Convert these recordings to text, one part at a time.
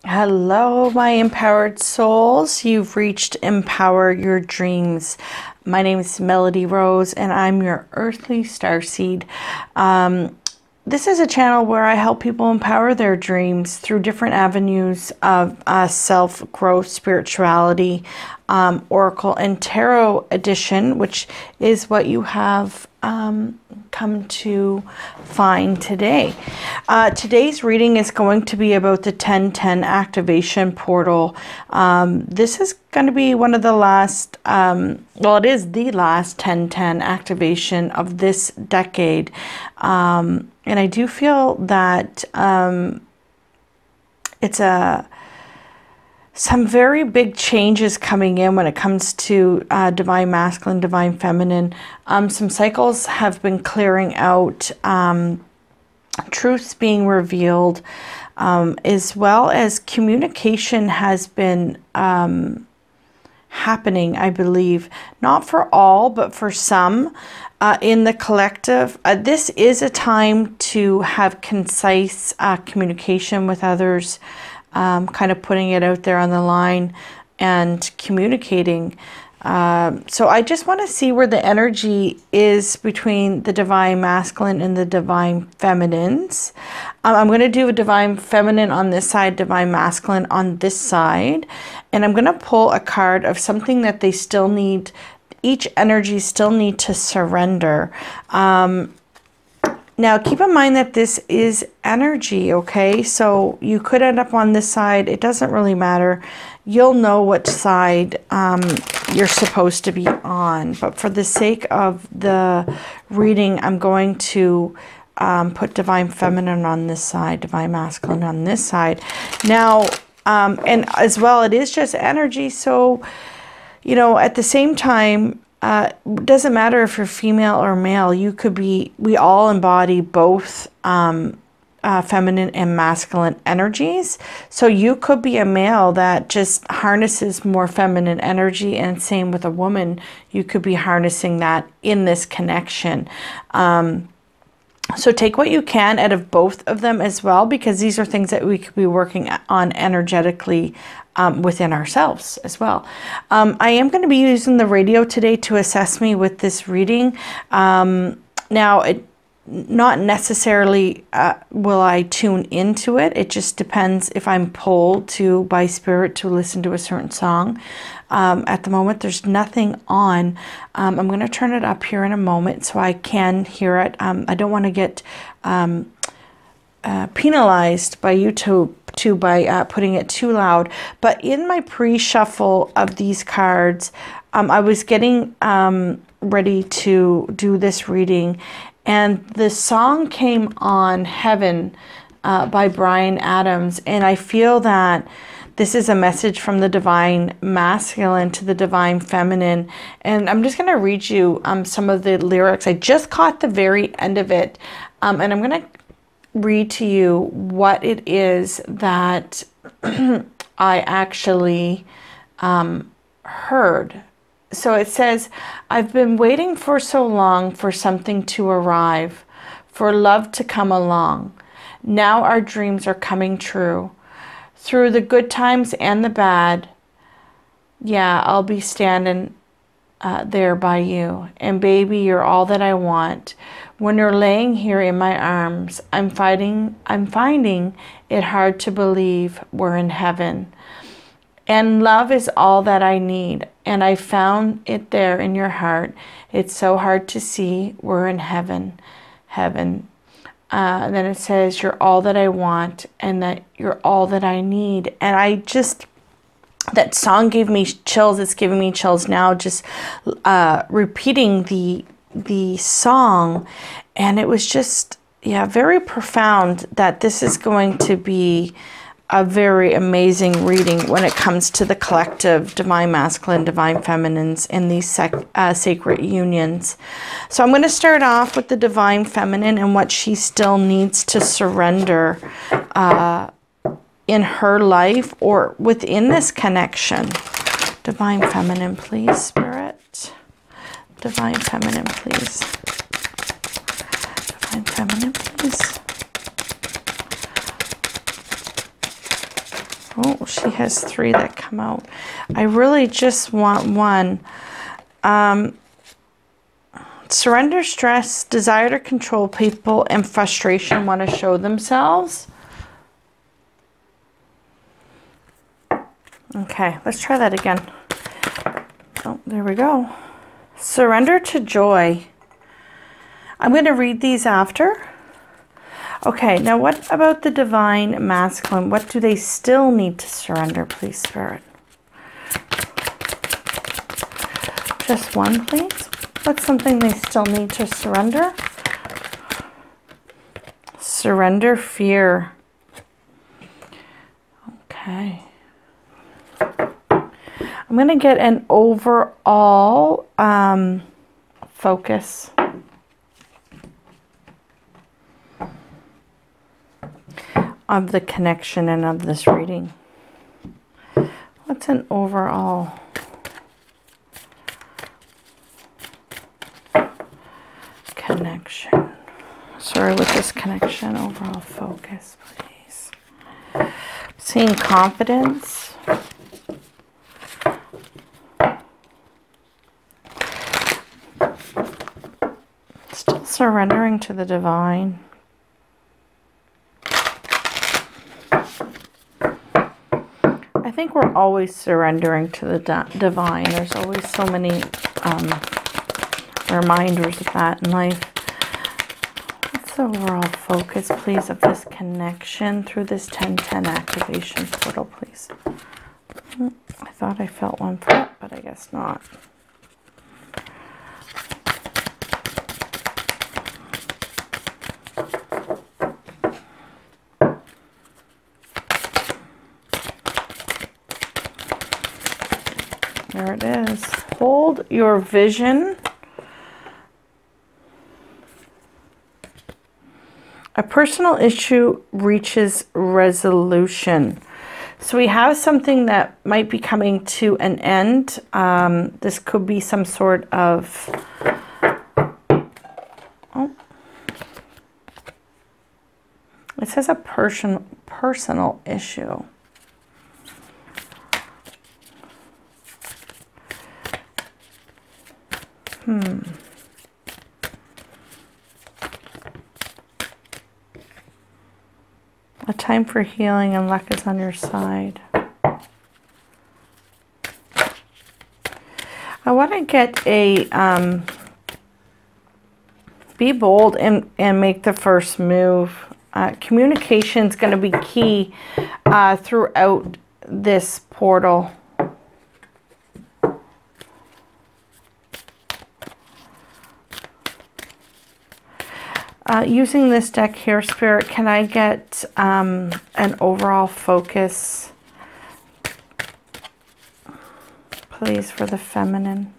Hello, my empowered souls. You've reached Empower Your Dreams. My name is Melodie Rose, and I'm your earthly starseed. This is a channel where I help people empower their dreams through different avenues of self-growth, spirituality, Oracle, and Tarot edition, which is what you have come to find today. Today's reading is going to be about the 1010 activation portal. This is going to be one of the last, well, it is the last 1010 activation of this decade. And I do feel that it's some very big changes coming in when it comes to divine masculine, divine feminine. Some cycles have been clearing out, truths being revealed, as well as communication has been happening, I believe, not for all, but for some in the collective. This is a time to have concise communication with others, kind of putting it out there on the line and communicating. So I just want to see where the energy is between the divine masculine and the divine feminines. I'm going to do a divine feminine on this side, divine masculine on this side. And I'm going to pull a card of something that they still need, each energy still need to surrender. Now, keep in mind that this is energy, okay? So you could end up on this side. It doesn't really matter. You'll know which side you're supposed to be on. But for the sake of the reading, I'm going to put divine feminine on this side, divine masculine on this side. Now, and as well, it is just energy. So, you know, at the same time, doesn't matter if you're female or male. You could be, we all embody both feminine and masculine energies. So you could be a male that just harnesses more feminine energy, and same with a woman. You could be harnessing that in this connection. So take what you can out of both of them as well, because these are things that we could be working on energetically within ourselves as well. I am going to be using the radio today to assess me with this reading. Now, not necessarily will I tune into it. It just depends if I'm pulled to by spirit to listen to a certain song. At the moment, there's nothing on. I'm going to turn it up here in a moment so I can hear it. I don't want to get penalized by YouTube by putting it too loud. But in my pre-shuffle of these cards, I was getting ready to do this reading, and the song came on, Heaven, by Bryan Adams. And I feel that this is a message from the divine masculine to the divine feminine. And I'm just going to read you some of the lyrics. I just caught the very end of it. And I'm going to read to you what it is that I actually heard. So it says, I've been waiting for so long for something to arrive, for love to come along. Now our dreams are coming true. Through the good times and the bad, yeah, I'll be standing there by you. And baby, you're all that I want. When you're laying here in my arms, I'm finding it hard to believe we're in heaven. And love is all that I need. And I found it there in your heart. It's so hard to see we're in heaven. Heaven. Then it says, you're all that I want, and that you're all that I need. And I just, that song gave me chills. It's giving me chills now, just repeating the song. And it was just, yeah, very profound that this is going to be a very amazing reading when it comes to the collective divine masculine, divine feminines in these sacred unions. So I'm going to start off with the divine feminine and what she still needs to surrender in her life or within this connection. Divine feminine, please, Spirit. Divine feminine, please. Divine feminine, please. Oh, she has 3 that come out. I really just want one. Surrender, stress, desire to control people, and frustration want to show themselves. Okay, let's try that again. Oh, there we go. Surrender to joy. I'm going to read these after. Okay, now what about the divine masculine? What do they still need to surrender, please, Spirit? Just one, please. What's something they still need to surrender? Surrender fear. Okay. I'm going to get an overall focus. Of the connection and of this reading. What's an overall connection? Sorry, with this connection, overall focus, please. Seeing confidence. Still surrendering to the divine. I think we're always surrendering to the divine. There's always so many reminders of that in life. What's the overall focus, please, of this connection through this 1010 activation portal, please? I thought I felt one for it, but I guess not. There it is. Hold your vision. A personal issue reaches resolution. So we have something that might be coming to an end. This could be some sort of... Oh. It says a personal issue. A time for healing and luck is on your side. I want to get a be bold and make the first move. Communication is going to be key throughout this portal. Using this deck here, Spirit, can I get an overall focus, please, for the feminine?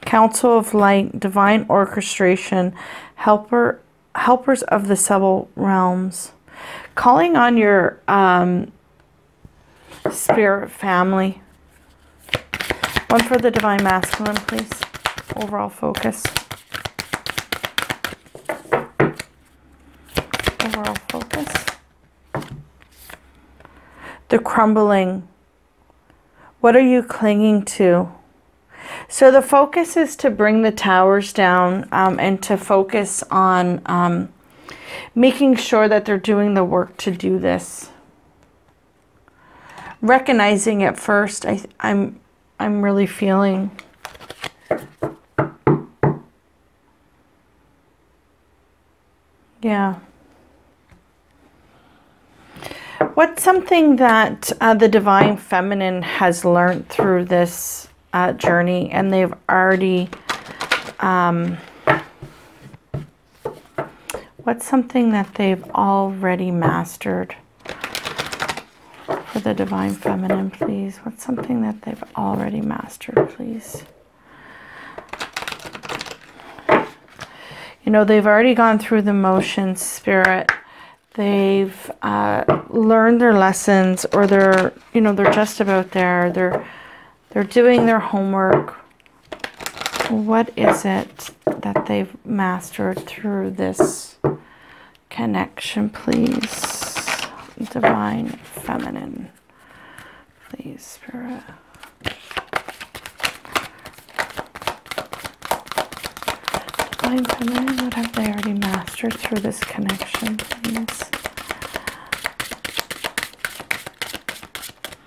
Council of Light, Divine Orchestration, Helpers of the Subtle Realms. Calling on your spirit family. One for the Divine Masculine, please. Overall focus. Overall focus. The crumbling. What are you clinging to? So the focus is to bring the towers down and to focus on making sure that they're doing the work to do this. Recognizing it first, I'm really feeling. Yeah. What's something that the Divine Feminine has learned through this journey, and they've already, what's something that they've already mastered? For the Divine Feminine, please. What's something that they've already mastered, please? You know, they've already gone through the motions, Spirit. They've learned their lessons, or they're, you know, they're just about there. They're doing their homework. What is it that they've mastered through this connection, please? Divine Feminine. Please, Spirit. Divine Feminine, what have they already mastered through this connection, please?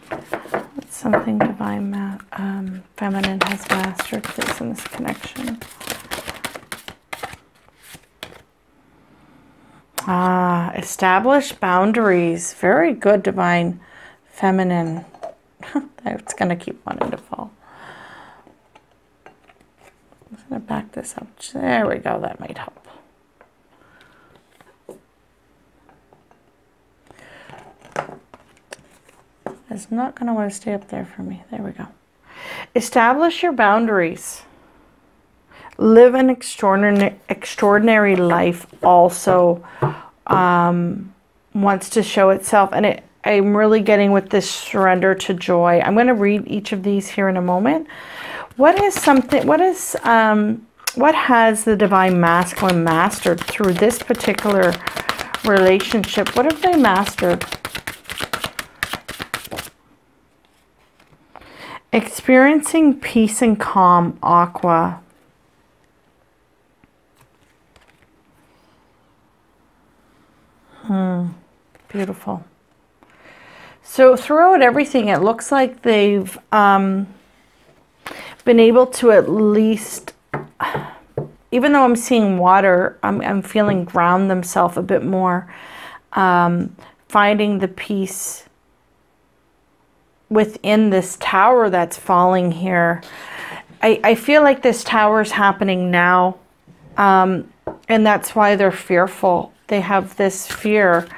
What's something Divine Feminine has mastered, please, in this connection? Establish boundaries. Very good, Divine Feminine. It's going to keep wanting to fall. I'm going to back this up. There we go. That might help. It's not going to want to stay up there for me. There we go. Establish your boundaries. Live an extraordinary life also wants to show itself. And I'm really getting with this surrender to joy. I'm going to read each of these here in a moment. What has the Divine Masculine mastered through this particular relationship? What have they mastered? Experiencing peace and calm, Aqua. Beautiful. So throughout everything, it looks like they've been able to at least, even though I'm seeing water, I'm feeling ground themselves a bit more, finding the peace within this tower that's falling here. I feel like this tower is happening now, and that's why they're fearful. They have this fear.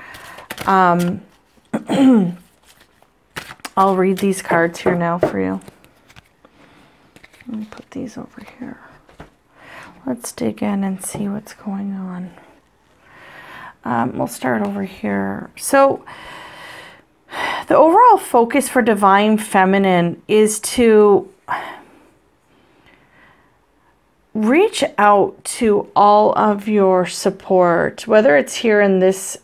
I'll read these cards here now for you. Let me put these over here. Let's dig in and see what's going on. We'll start over here. So the overall focus for Divine Feminine is to reach out to all of your support, whether it's here in this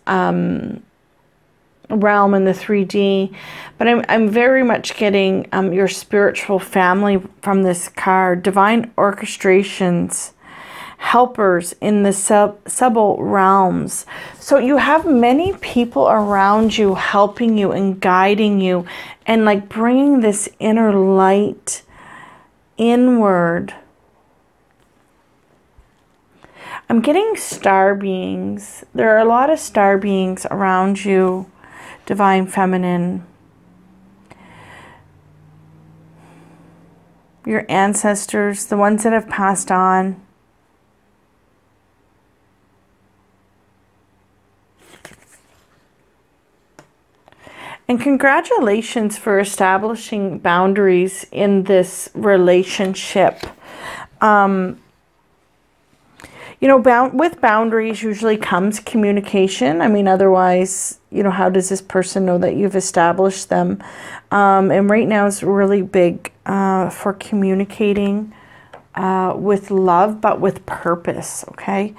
realm in the 3D, but I'm very much getting your spiritual family from this card. Divine orchestrations, helpers in the subtle realms. So you have many people around you helping you and guiding you and like bringing this inner light inward. I'm getting star beings. There are a lot of star beings around you, Divine Feminine. Your ancestors, the ones that have passed on. And congratulations for establishing boundaries in this relationship. You know, with boundaries usually comes communication. I mean, otherwise, you know, how does this person know that you've established them? And right now is really big for communicating with love, but with purpose, okay?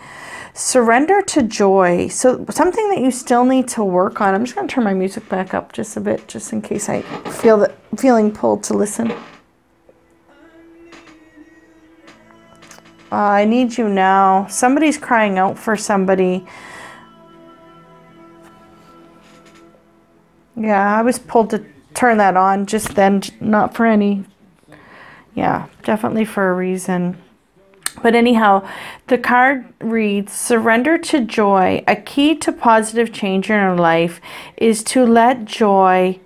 Surrender to joy. So something that you still need to work on. I'm just going to turn my music back up just a bit, just in case I feeling pulled to listen. I need you now. Somebody's crying out for somebody. Yeah, I was pulled to turn that on just then, not for any. Yeah, definitely for a reason. But anyhow, the card reads, surrender to joy. A key to positive change in our life is to let joy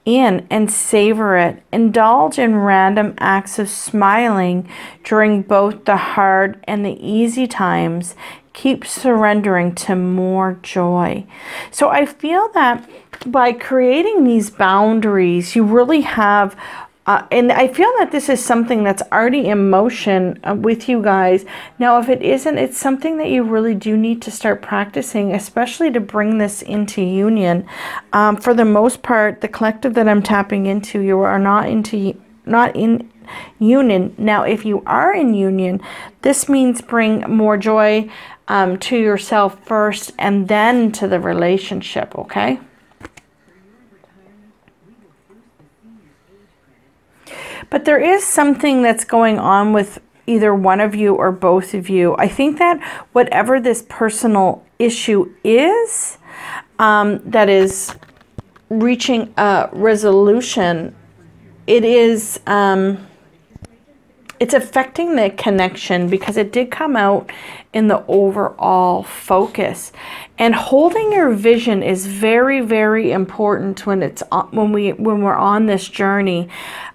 in and savor it. Indulge in random acts of smiling during both the hard and the easy times. Keep surrendering to more joy. So I feel that by creating these boundaries, you really have and I feel that this is something that's already in motion with you guys. Now, if it isn't, it's something that you really do need to start practicing, especially to bring this into union. For the most part, the collective that I'm tapping into, you are not in union. Now, if you are in union, this means bring more joy to yourself first and then to the relationship, okay? But there is something that's going on with either one of you or both of you. I think that whatever this personal issue is, that is reaching a resolution, it is, it's affecting the connection, because it did come out in the overall focus. And holding your vision is very, very important when it's when we're on this journey.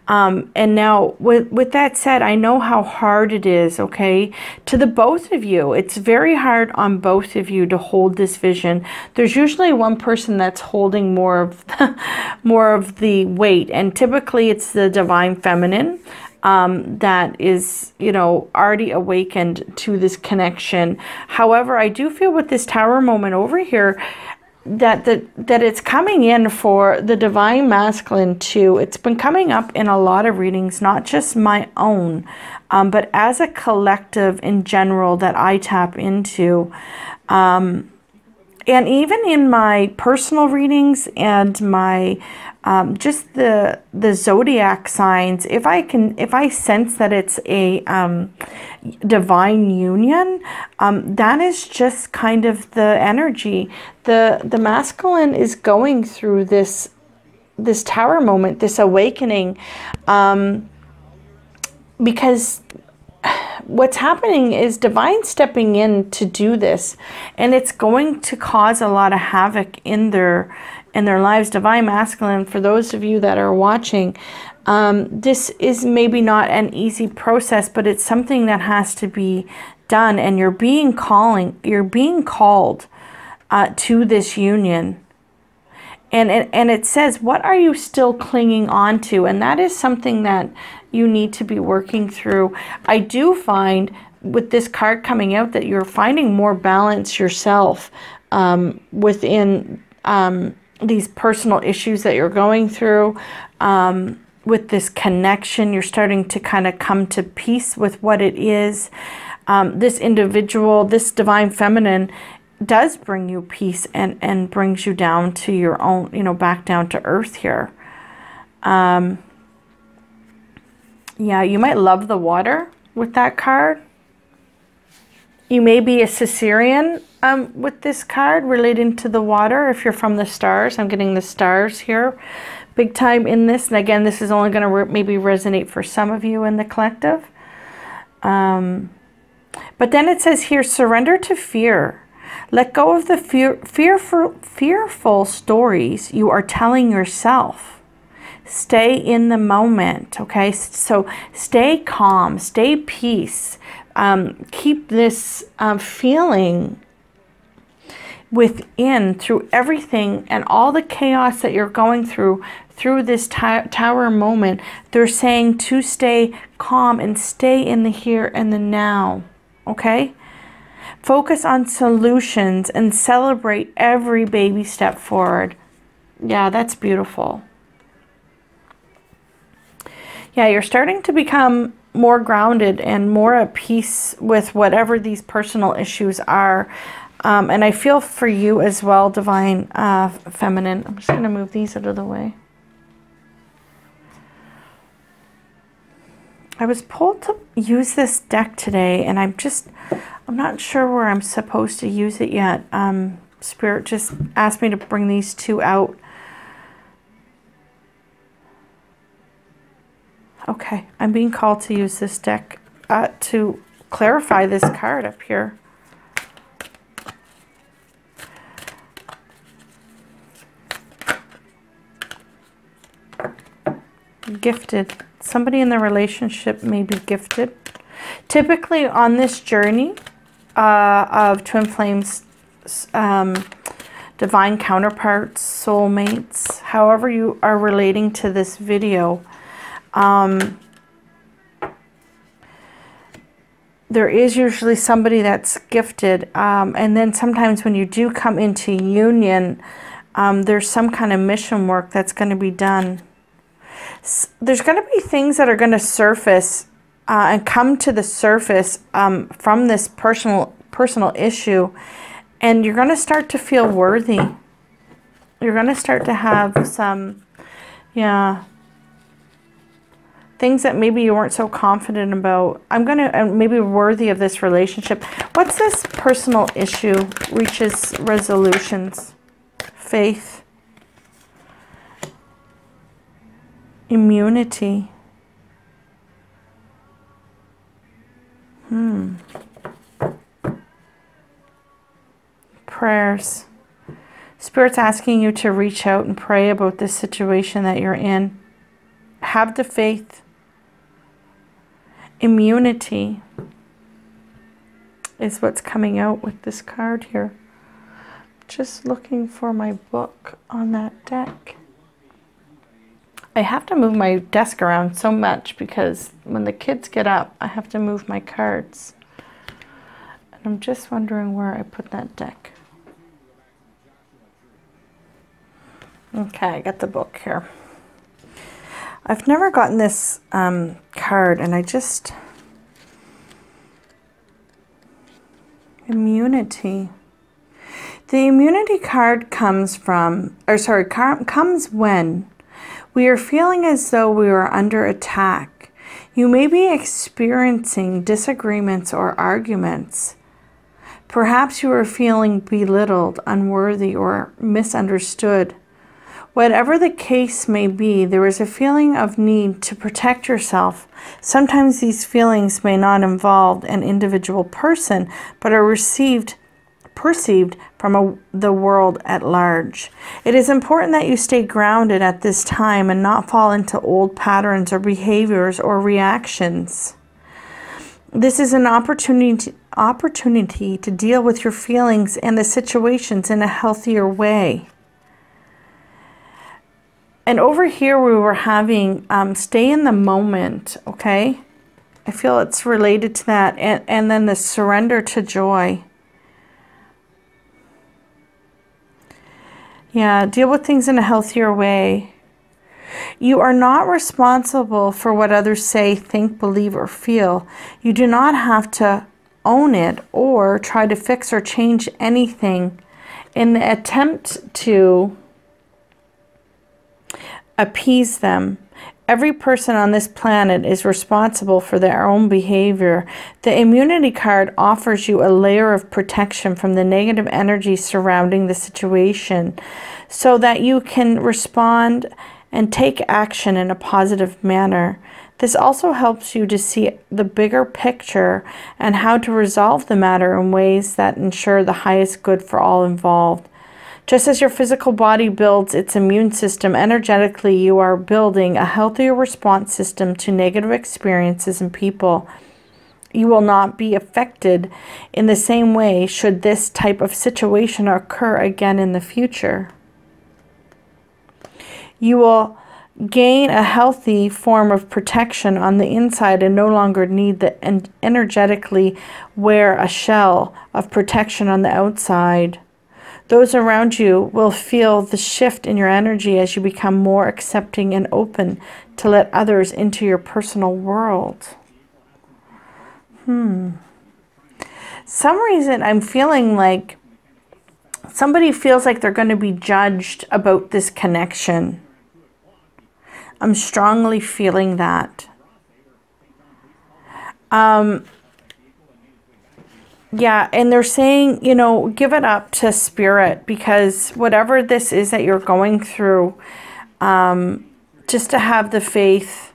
And now with that said, I know how hard it is, okay, to the both of you. It's very hard on both of you to hold this vision. There's usually one person that's holding more of the weight, and typically it's the divine feminine that is, you know, already awakened to this connection. However, I do feel with this Tower moment over here that it's coming in for the divine masculine too. It's been coming up in a lot of readings, not just my own, but as a collective in general that I tap into. And even in my personal readings and my just the zodiac signs, if I sense that it's a divine union, that is just kind of the energy. The masculine is going through this Tower moment, this awakening, because what's happening is divine stepping in to do this, and it's going to cause a lot of havoc in their lives. Divine masculine, for those of you that are watching, this is maybe not an easy process, but it's something that has to be done, and you're being called to this union. And it says, what are you still clinging on to? And that is something that you need to be working through. I do find with this card coming out that you're finding more balance yourself within these personal issues that you're going through. With this connection, you're starting to kind of come to peace with what it is. This individual, this divine feminine, does bring you peace and brings you down to your own, you know, back down to earth here. Yeah, you might love the water with that card. You may be a Caesarean with this card relating to the water. If you're from the stars, I'm getting the stars here big time in this. And again, this is only going to maybe resonate for some of you in the collective. But then it says here, surrender to fear. Let go of the fearful stories you are telling yourself. Stay in the moment, okay? So stay calm, stay peace. Keep this feeling within through everything and all the chaos that you're going through this Tower moment. They're saying to stay calm and stay in the here and the now, okay? Focus on solutions and celebrate every baby step forward. Yeah, that's beautiful. Yeah, you're starting to become more grounded and more at peace with whatever these personal issues are. And I feel for you as well, divine feminine. I'm just going to move these out of the way. I was pulled to use this deck today, and I'm not sure where I'm supposed to use it yet. Spirit just asked me to bring these two out. Okay, I'm being called to use this deck to clarify this card up here. Gifted. Somebody in the relationship may be gifted. Typically on this journey of twin flames, divine counterparts, soulmates, however you are relating to this video, there is usually somebody that's gifted, and then sometimes when you do come into union, there's some kind of mission work that's going to be done. There's going to be things that are going to surface and come to the surface from this personal issue, and you're going to start to feel worthy. You're going to start to have some, things that maybe you weren't so confident about. I'm going to, maybe worthy of this relationship. What's this personal issue reaches resolutions? Faith. Immunity. Prayers. Spirit's asking you to reach out and pray about this situation that you're in. Have the faith. Immunity is what's coming out with this card here. Just looking for my book on that deck. I have to move my desk around so much because when the kids get up, I have to move my cards. And I'm just wondering where I put that deck. Okay, I got the book here. I've never gotten this card, and I just... Immunity. The immunity card comes from, comes when we are feeling as though we are under attack. You may be experiencing disagreements or arguments. Perhaps you are feeling belittled, unworthy, or misunderstood. Whatever the case may be, there is a feeling of need to protect yourself. Sometimes these feelings may not involve an individual person, but are perceived from the world at large. It is important that you stay grounded at this time and not fall into old patterns or behaviors or reactions. This is an opportunity to deal with your feelings and the situations in a healthier way. And over here we were having stay in the moment, okay? I feel it's related to that. And then the surrender to joy. Yeah, deal with things in a healthier way. You are not responsible for what others say, think, believe, or feel. You do not have to own it or try to fix or change anything in the attempt to appease them. Every person on this planet is responsible for their own behavior. The immunity card offers you a layer of protection from the negative energy surrounding the situation so that you can respond and take action in a positive manner. This also helps you to see the bigger picture and how to resolve the matter in ways that ensure the highest good for all involved. Just as your physical body builds its immune system, energetically you are building a healthier response system to negative experiences and people. You will not be affected in the same way should this type of situation occur again in the future. You will gain a healthy form of protection on the inside and no longer need to energetically wear a shell of protection on the outside. Those around you will feel the shift in your energy as you become more accepting and open to let others into your personal world. Some reason I'm feeling like somebody feels like they're going to be judged about this connection. I'm strongly feeling that. Yeah, and they're saying, you know, give it up to spirit, because whatever this is that you're going through, just to have the faith,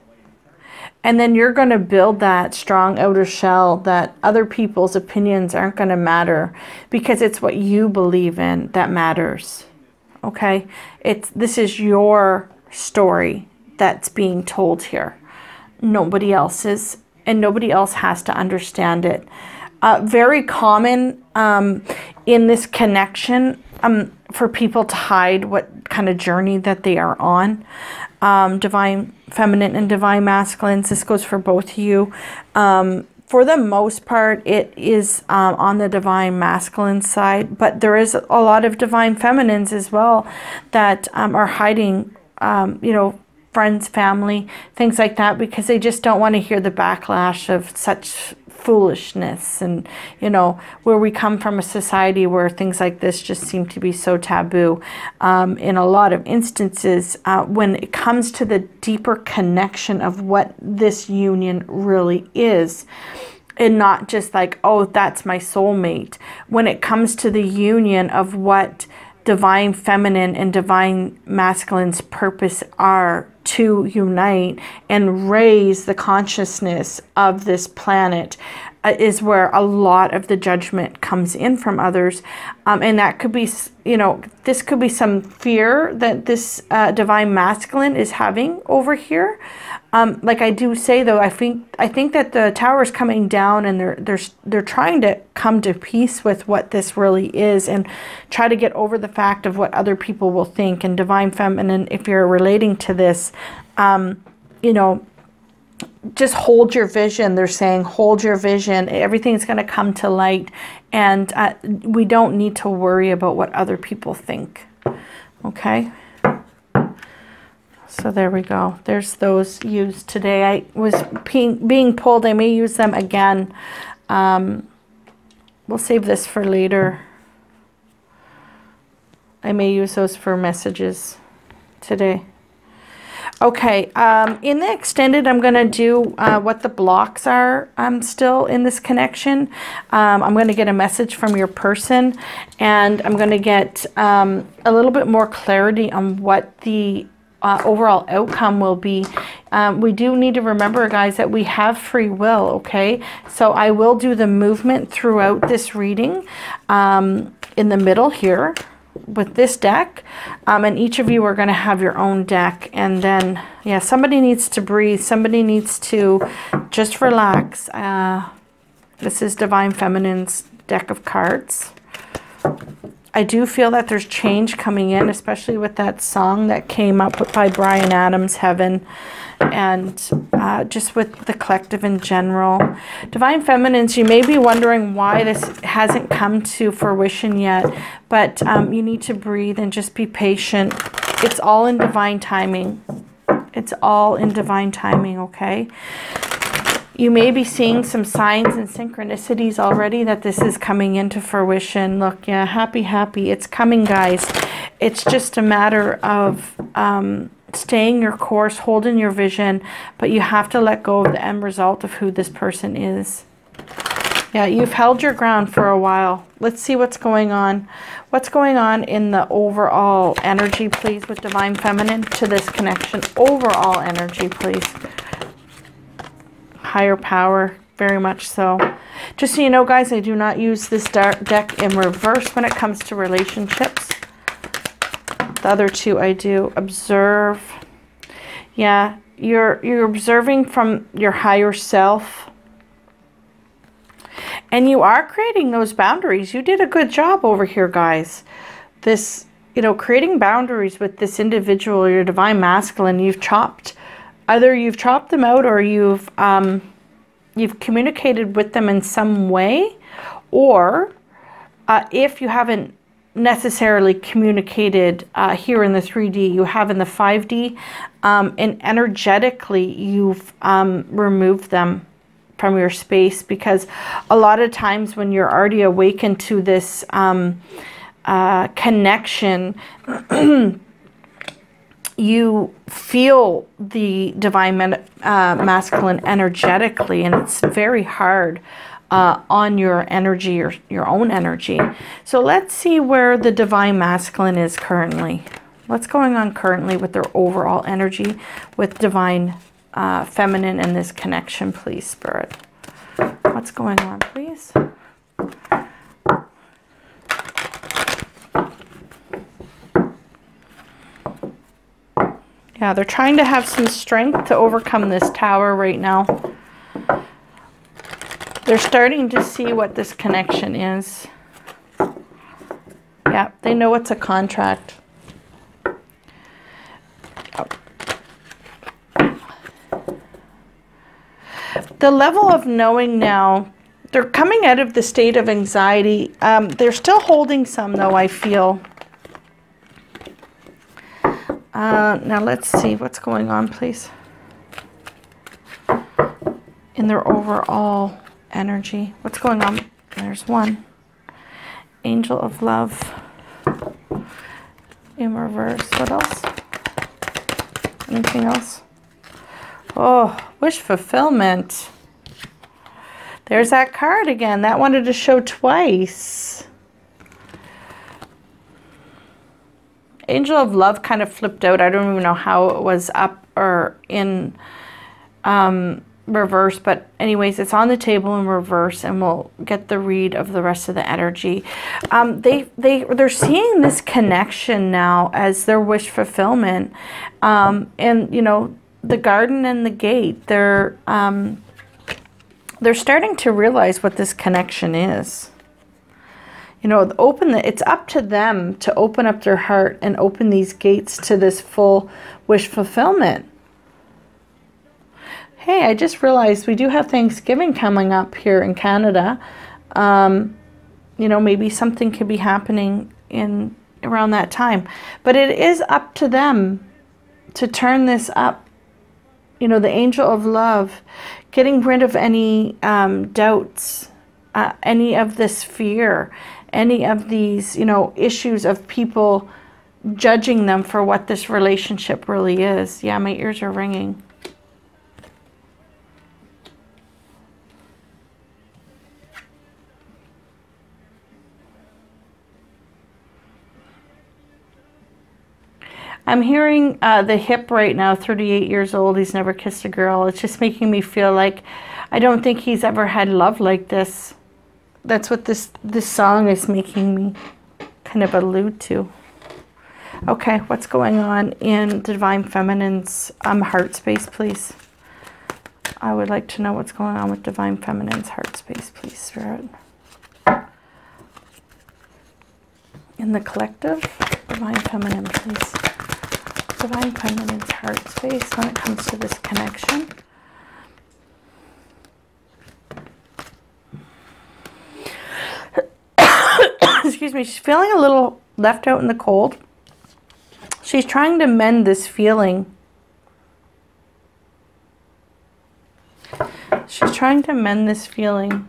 and then you're going to build that strong outer shell that other people's opinions aren't going to matter, because it's what you believe in that matters. Okay? This is your story that's being told here. Nobody else's, and nobody else has to understand it. Very common in this connection for people to hide what kind of journey that they are on. Divine feminine and divine masculines. This goes for both of you. For the most part, it is on the divine masculine side, but there is a lot of divine feminines as well that are hiding, you know, friends, family, things like that, because they just don't want to hear the backlash of such foolishness. And, you know, where we come from a society where things like this just seem to be so taboo. In a lot of instances, when it comes to the deeper connection of what this union really is, and not just like, oh, that's my soulmate. When it comes to the union of what divine feminine and divine masculine's purpose are, to unite and raise the consciousness of this planet, is where a lot of the judgment comes in from others. And that could be, you know, this could be some fear that this divine masculine is having over here. Like I do say though, I think that the tower is coming down, and they're trying to come to peace with what this really is, and try to get over the fact of what other people will think. And divine feminine, if you're relating to this, you know, just hold your vision. They're saying hold your vision. Everything's going to come to light, and we don't need to worry about what other people think. Okay. So there we go. There's those used today. I was being pulled. I may use them again. We'll save this for later. I may use those for messages today. Okay, in the extended, I'm going to do what the blocks are still in this connection. I'm going to get a message from your person, and I'm going to get a little bit more clarity on what the overall outcome will be. We do need to remember, guys, that we have free will, okay? So I will do the movement throughout this reading in the middle here with this deck, and each of you are going to have your own deck. And then, yeah, somebody needs to breathe. Somebody needs to just relax. This is Divine Feminine's deck of cards. I do feel that there's change coming in, especially with that song that came up by Bryan Adams, Heaven, and just with the collective in general. Divine Feminines, you may be wondering why this hasn't come to fruition yet, but you need to breathe and just be patient. It's all in divine timing. It's all in divine timing, okay? You may be seeing some signs and synchronicities already that this is coming into fruition. Look, yeah, happy. It's coming, guys. It's just a matter of staying your course, holding your vision, but you have to let go of the end result of who this person is. Yeah, you've held your ground for a while. Let's see what's going on. What's going on in the overall energy, please, with Divine Feminine to this connection? Overall energy, please. Higher power, very much so. Just so you know, guys, I do not use this deck in reverse when it comes to relationships. The other two I do. Observe. Yeah, you're observing from your higher self. And you are creating those boundaries. You did a good job over here, guys. This, you know, creating boundaries with this individual, your divine masculine, either you've chopped them out, or you've communicated with them in some way, or if you haven't necessarily communicated here in the 3D, you have in the 5D, and energetically you've removed them from your space, because a lot of times when you're already awakened to this connection, you feel the divine masculine energetically, and it's very hard on your energy, your own energy. So let's see where the divine masculine is currently. What's going on currently with their overall energy with divine feminine and this connection, please, Spirit? What's going on, please? Yeah, they're trying to have some strength to overcome this tower right now. They're starting to see what this connection is. Yeah, they know it's a contract. The level of knowing now, they're coming out of the state of anxiety. They're still holding some, though, I feel. Now let's see what's going on, please. In their overall energy. What's going on? There's one. Angel of Love. In reverse. What else? Anything else? Oh, wish fulfillment. There's that card again. That wanted to show twice. Angel of Love kind of flipped out. I don't even know how it was up or in reverse, but anyways, it's on the table in reverse, and we'll get the read of the rest of the energy. They're seeing this connection now as their wish fulfillment, and you know, the garden and the gate. They're starting to realize what this connection is. You know, it's up to them to open up their heart and open these gates to this full wish fulfillment. Hey, I just realized we do have Thanksgiving coming up here in Canada. You know, maybe something could be happening around that time. But it is up to them to turn this up. You know, the Angel of Love, getting rid of any doubts, any of this fear, any of these, you know, issues of people judging them for what this relationship really is. Yeah, my ears are ringing. I'm hearing the hip right now, 38 years old, he's never kissed a girl. It's just making me feel like I don't think he's ever had love like this. That's what this song is making me kind of allude to. Okay, what's going on in Divine Feminine's heart space, please? I would like to know what's going on with Divine Feminine's heart space, please, Spirit. In the collective, Divine Feminine, please. Divine Feminine's heart space when it comes to this connection. Excuse me, she's feeling a little left out in the cold. She's trying to mend this feeling. She's trying to mend this feeling.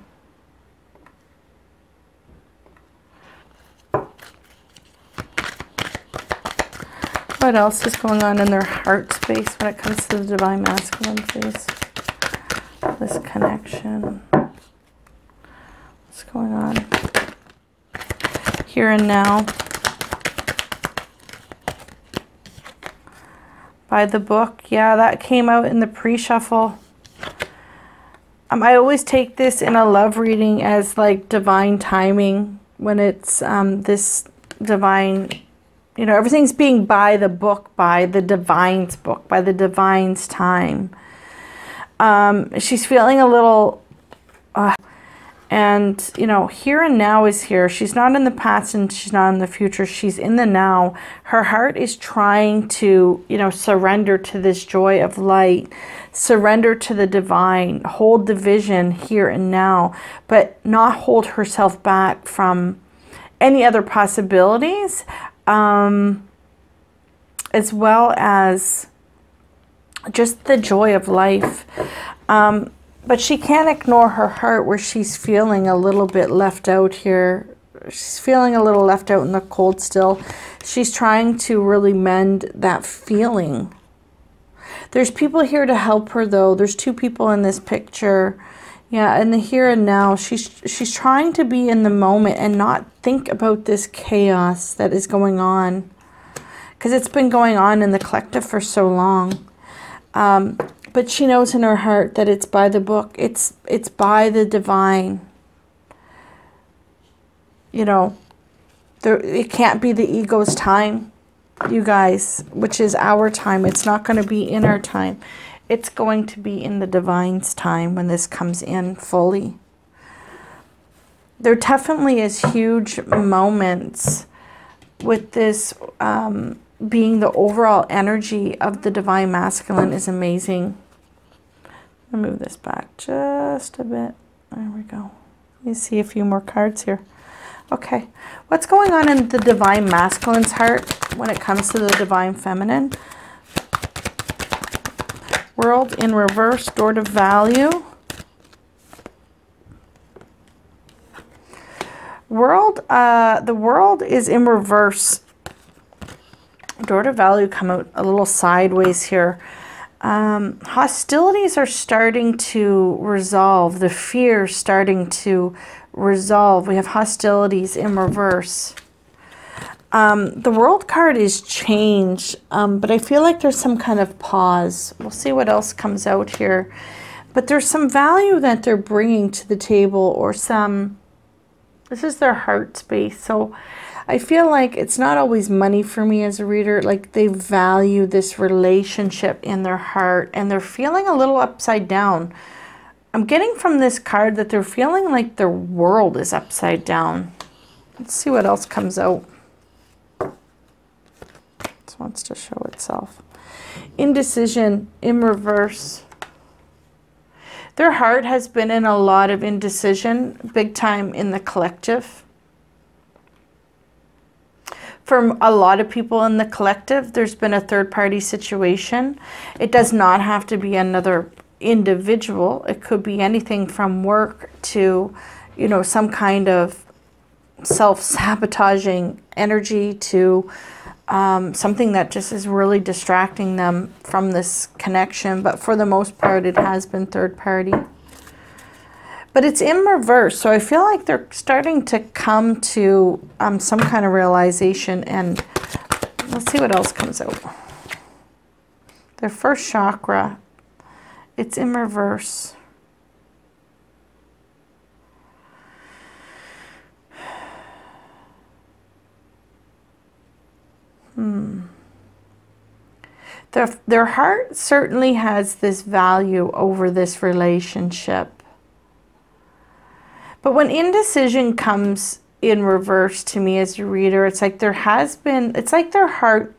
What else is going on in their heart space when it comes to the Divine Masculine, please? This connection. What's going on? Here and now. By the book. Yeah, that came out in the pre-shuffle. I always take this in a love reading as like divine timing. When it's this divine... You know, everything's being by the book, by the divine's book, by the divine's time. She's feeling a little... and, you know, here and now is here. She's not in the past and she's not in the future. She's in the now. Her heart is trying to, you know, surrender to this joy of light. Surrender to the divine. Hold the vision here and now. But not hold herself back from any other possibilities. As well as just the joy of life. But she can't ignore her heart where she's feeling a little bit left out here. She's feeling a little left out in the cold still. She's trying to really mend that feeling. There's people here to help her though. There's two people in this picture. Yeah, in the here and now, she's trying to be in the moment and not think about this chaos that is going on. Because it's been going on in the collective for so long. But she knows in her heart that it's by the book. It's by the divine. You know, it can't be the ego's time, you guys, which is our time. It's not going to be in our time. It's going to be in the divine's time when this comes in fully. There definitely is huge moments with this being the overall energy of the Divine Masculine is amazing. I'll move this back just a bit. There we go. Let me see a few more cards here. Okay, what's going on in the Divine Masculine's heart when it comes to the Divine Feminine? World in reverse, door to value. World, the World is in reverse. Door to value come out a little sideways here. Hostilities are starting to resolve. The fear starting to resolve. We have hostilities in reverse. The World card is change, but I feel like there's some kind of pause. We'll see what else comes out here. But there's some value that they're bringing to the table, or some, this is their heart space. So I feel like it's not always money for me as a reader. Like they value this relationship in their heart, and they're feeling a little upside down. I'm getting from this card that they're feeling like their world is upside down. Let's see what else comes out. This wants to show itself. Indecision in reverse. Their heart has been in a lot of indecision, big time in the collective. For a lot of people in the collective, there's been a third-party situation. It does not have to be another individual. It could be anything from work to, you know, some kind of self-sabotaging energy to something that just is really distracting them from this connection. But for the most part, it has been third-party. But it's in reverse, so I feel like they're starting to come to some kind of realization. And let's see what else comes out. Their first chakra, it's in reverse. Their heart certainly has this value over this relationship. But when indecision comes in reverse to me as a reader, it's like there has been, it's like their heart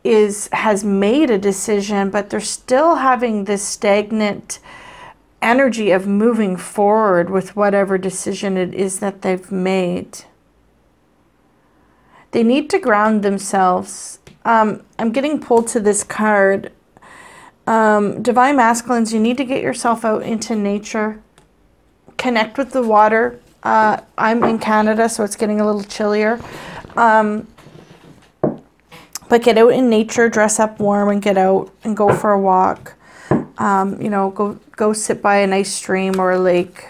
has made a decision, but they're still having this stagnant energy of moving forward with whatever decision it is that they've made. They need to ground themselves. I'm getting pulled to this card. Divine Masculines, you need to get yourself out into nature. Connect with the water. I'm in Canada, so it's getting a little chillier. But get out in nature, dress up warm, and get out and go for a walk. You know, go sit by a nice stream or a lake.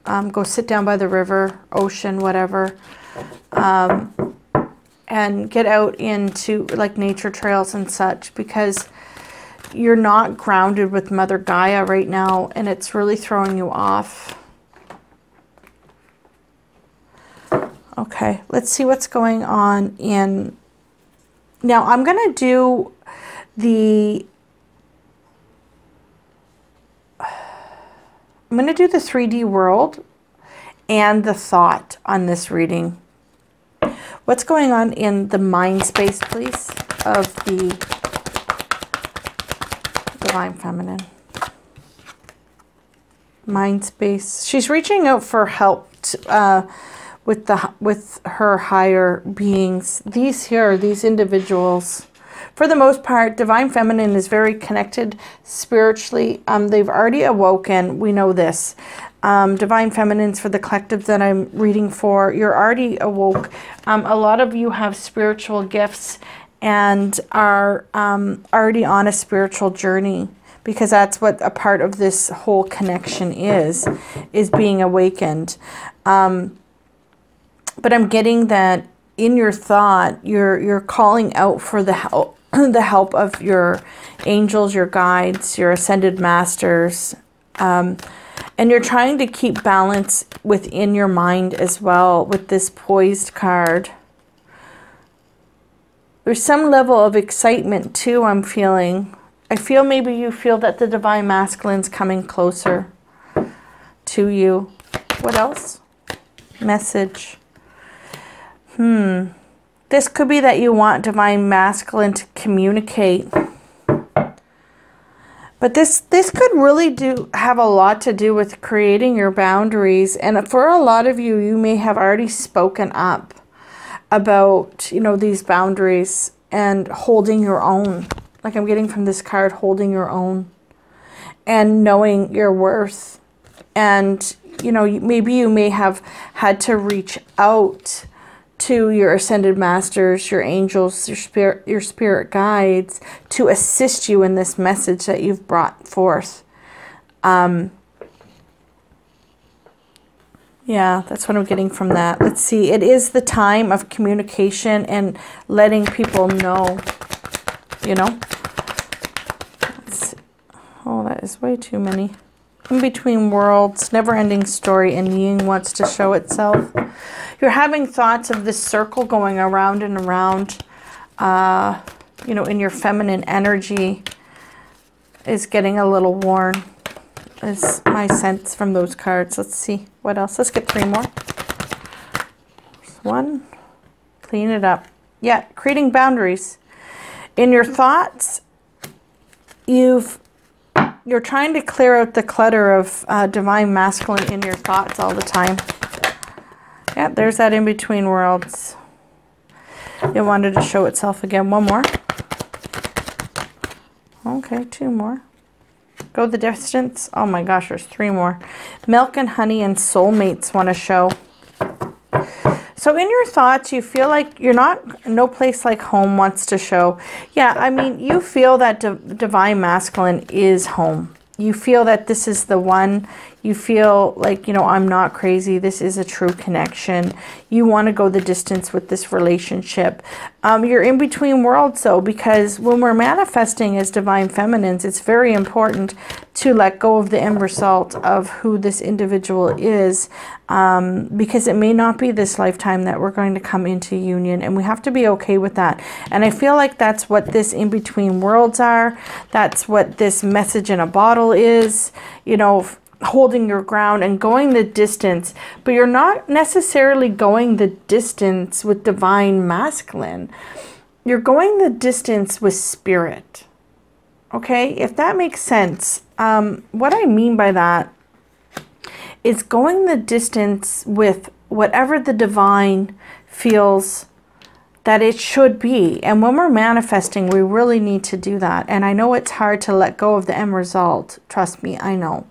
Go sit down by the river, ocean, whatever. And get out into like nature trails and such, because you're not grounded with Mother Gaia right now, and it's really throwing you off. Okay, let's see what's going on in... Now, I'm going to do the 3D world and the thought on this reading. What's going on in the mind space, please, of the Divine Feminine? Mind space. She's reaching out for help with her higher beings. These individuals, for the most part, Divine Feminine is very connected spiritually. They've already awoken. We know this. Divine Feminines, for the collective that I'm reading for, you're already awoke. A lot of you have spiritual gifts and are already on a spiritual journey, because that's what a part of this whole connection is being awakened. But I'm getting that in your thought, you're calling out for the help of your angels, your guides, your ascended masters, and you're trying to keep balance within your mind as well with this poised card. There's some level of excitement too, I'm feeling. I feel maybe you feel that the Divine Masculine's coming closer to you. What else? Message. This could be that you want Divine Masculine to communicate. But this could really have a lot to do with creating your boundaries. And for a lot of you, you may have already spoken up about, you know, these boundaries and holding your own. Like I'm getting from this card, holding your own and knowing your worth. And, you know, maybe you may have had to reach out to your ascended masters, your angels, your spirit guides to assist you in this message that you've brought forth. Yeah, that's what I'm getting from that. Let's see. It is the time of communication and letting people know, you know. Let's see. Oh, that is way too many. In between worlds, never-ending story, and yin wants to show itself. You're having thoughts of this circle going around and around, you know, in your feminine energy is getting a little worn, is my sense from those cards. Let's see what else. Let's get 3 more. There's 1. Clean it up. Yeah, creating boundaries. In your thoughts, you're trying to clear out the clutter of divine masculine in your thoughts all the time. Yeah, there's that in between worlds. It wanted to show itself again. 1 more. Okay, 2 more. Go the distance. Oh my gosh, there's 3 more. Milk and honey and soulmates want to show. So in your thoughts, you feel like you're not, no place like home wants to show. Yeah, I mean, you feel that divine masculine is home. You feel that this is the one. You feel like, you know, I'm not crazy. This is a true connection. You want to go the distance with this relationship. You're in between worlds, though, because when we're manifesting as divine feminines, it's very important to let go of the end result of who this individual is, because it may not be this lifetime that we're going to come into union, and we have to be okay with that. And I feel like that's what this in between worlds are. That's what this message in a bottle is, you know, holding your ground and going the distance. But you're not necessarily going the distance with divine masculine. You're going the distance with spirit. Okay, if that makes sense. What I mean by that is going the distance with whatever the divine feels that it should be. And when we're manifesting, we really need to do that. And I know it's hard to let go of the end result. Trust me, I know.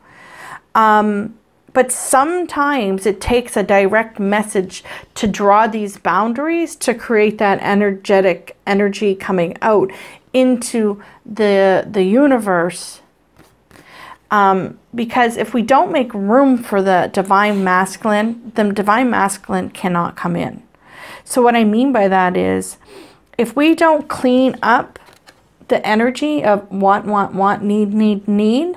But sometimes it takes a direct message to draw these boundaries to create that energetic energy coming out into the universe. Because if we don't make room for the divine masculine cannot come in. So what I mean by that is, if we don't clean up the energy of want, need,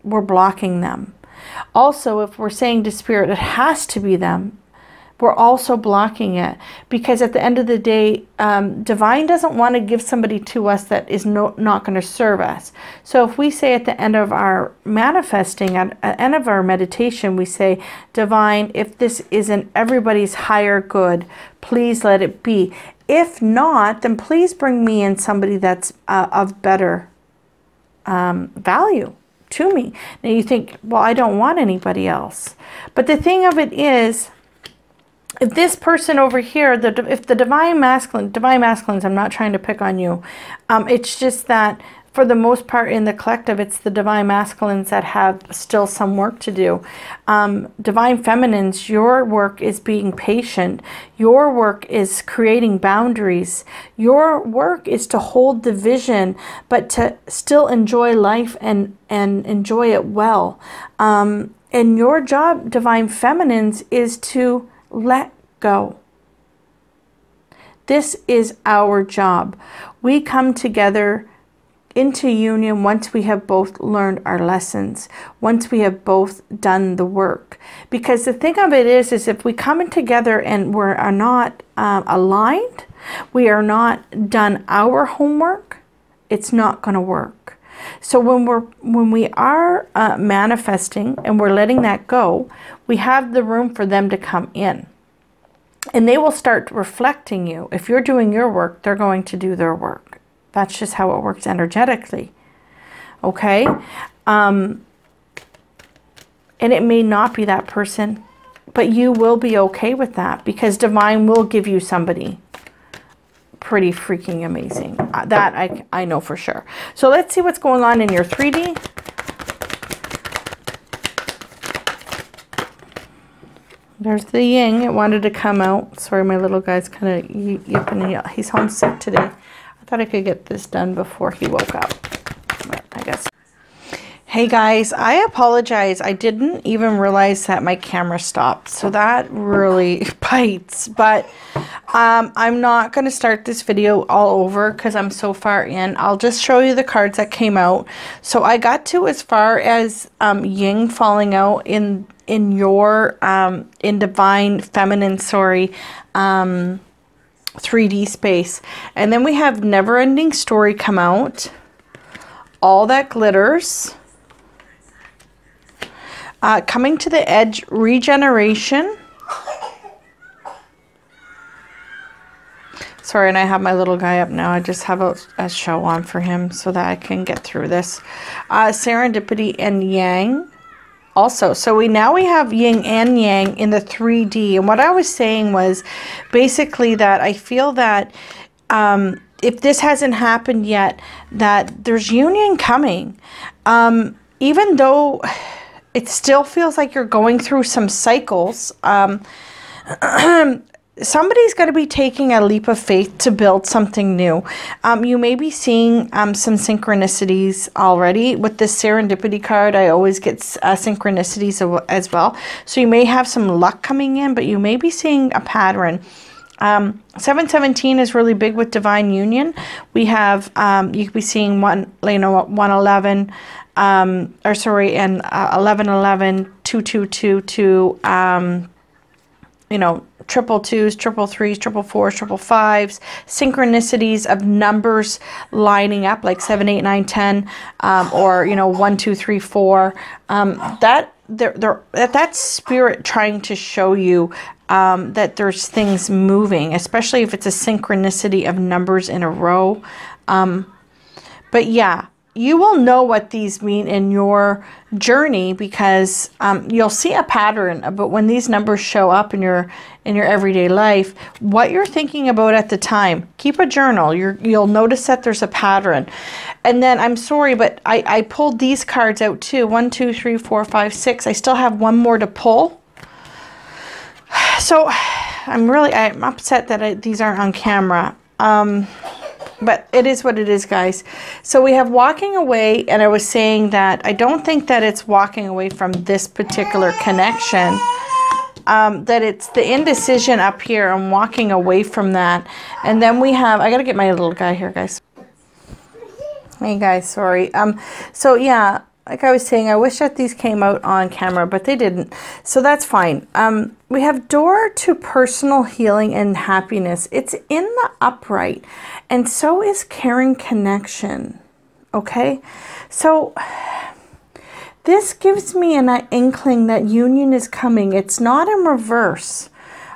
we're blocking them. Also, if we're saying to spirit, it has to be them, we're also blocking it, because at the end of the day, divine doesn't want to give somebody to us that is not going to serve us. So if we say at the end of our manifesting, at the end of our meditation, we say, divine, if this isn't everybody's higher good, please let it be. If not, then please bring me in somebody that's of better value to me. Now you think, well, I don't want anybody else. But the thing of it is, if this person over here, if the divine masculines, I'm not trying to pick on you. It's just that for the most part in the collective, it's the divine masculines that have still some work to do. Divine feminines, your work is being patient. Your work is creating boundaries. Your work is to hold the vision, but to still enjoy life and enjoy it well. And your job, divine feminines, is to let go. This is our job. We come together into union once we have both learned our lessons, once we have both done the work. Because the thing of it is if we come in together and we are not aligned, we are not done our homework, it's not going to work. So when we are manifesting and we're letting that go, we have the room for them to come in. And they will start reflecting you. If you're doing your work, they're going to do their work. That's just how it works energetically. okay? And it may not be that person, but you will be okay with that because divine will give you somebody pretty freaking amazing. That I know for sure. So let's see what's going on in your 3D. There's the yin. It wanted to come out. Sorry, my little guy's kind of yipping. He's homesick today. I thought I could get this done before he woke up. But I guess. Hey guys, I apologize. I didn't even realize that my camera stopped. So that really bites. But I'm not going to start this video all over because I'm so far in. I'll just show you the cards that came out. So I got to as far as yin falling out in your in divine feminine, sorry, 3D space. And then we have never ending story come out. All that glitters. Coming to the edge, regeneration. Sorry, and I have my little guy up now. I just have a show on for him so that I can get through this. Serendipity and yang. Also, so we have yin and yang in the 3D. And what I was saying was basically that I feel that if this hasn't happened yet, that there's union coming. Even though it still feels like you're going through some cycles, somebody's going to be taking a leap of faith to build something new. You may be seeing some synchronicities already. With this serendipity card, I always get synchronicities as well. So you may have some luck coming in, but you may be seeing a pattern. 717 is really big with divine union. We have, you could be seeing 111, or sorry, and 1111, 2222, you know, triple twos, triple threes, triple fours, triple fives, synchronicities of numbers lining up like 7, 8, 9, 10, or, you know, 1, 2, 3, 4. That's spirit trying to show you that there's things moving, especially if it's a synchronicity of numbers in a row. But yeah, you will know what these mean in your journey because you'll see a pattern. But when these numbers show up in your everyday life, what you're thinking about at the time, keep a journal. You'll notice that there's a pattern. And then I'm sorry, but I pulled these cards out too. 1, 2, 3, 4, 5, 6. I still have one more to pull. So I'm upset that these aren't on camera. But it is what it is, guys. So we have walking away, and I was saying that I don't think that it's walking away from this particular connection. That it's the indecision up here. I'm walking away from that. And then we have, I got to get my little guy here, guys. Hey, guys, sorry. So yeah, like I was saying, I wish that these came out on camera, but they didn't. So that's fine. We have door to personal healing and happiness. It's in the upright. And so is caring connection. Okay? So this gives me an inkling that union is coming. It's not in reverse.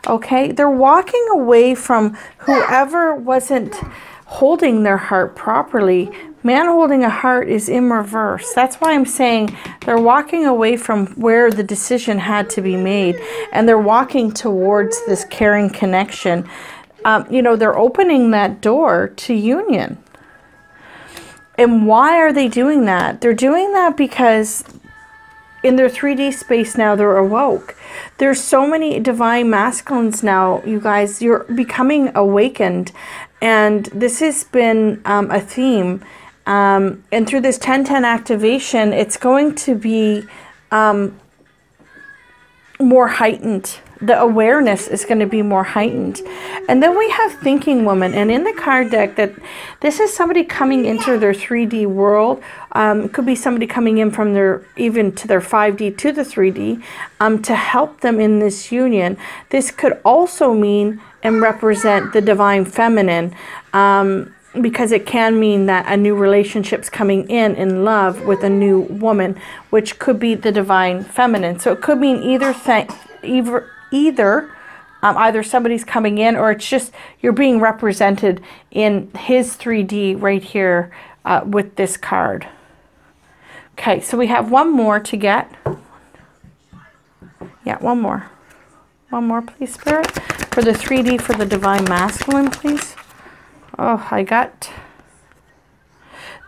Okay? They're walking away from whoever wasn't holding their heart properly. Man holding a heart is in reverse. That's why I'm saying they're walking away from where the decision had to be made, and they're walking towards this caring connection. You know, they're opening that door to union. And why are they doing that? They're doing that because in their 3D space now, they're awoke. There's so many divine masculines now, you guys. You're becoming awakened. And this has been a theme. And through this 1010 activation, it's going to be more heightened. The awareness is going to be more heightened. And then we have Thinking Woman. And in the card deck, that this is somebody coming into their 3D world. It could be somebody coming in from even to their 5D to the 3D to help them in this union. This could also mean and represent the divine feminine. Because it can mean that a new relationship's coming in love with a new woman, which could be the divine feminine. So it could mean either somebody's coming in, or it's just you're being represented in his 3D right here with this card. Okay, so we have one more to get. Yeah, one more. One more, please, Spirit. For the 3D, for the Divine Masculine, please. Oh, I got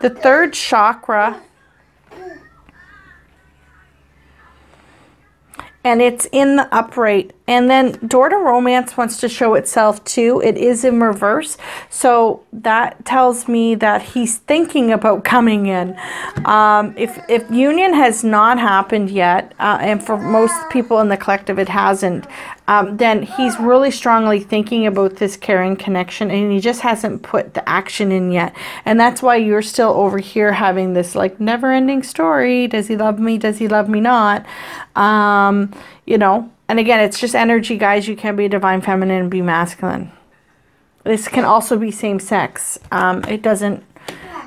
the third chakra. And it's in the upright. And then Door to Romance wants to show itself too. It is in reverse. So that tells me that he's thinking about coming in. If union has not happened yet, and for most people in the collective it hasn't, then he's really strongly thinking about this caring connection, and he just hasn't put the action in yet. And that's why you're still over here having this like never-ending story. Does he love me? Does he love me not? You know, and again, it's just energy, guys. You can be divine feminine and be masculine. This can also be same sex. It doesn't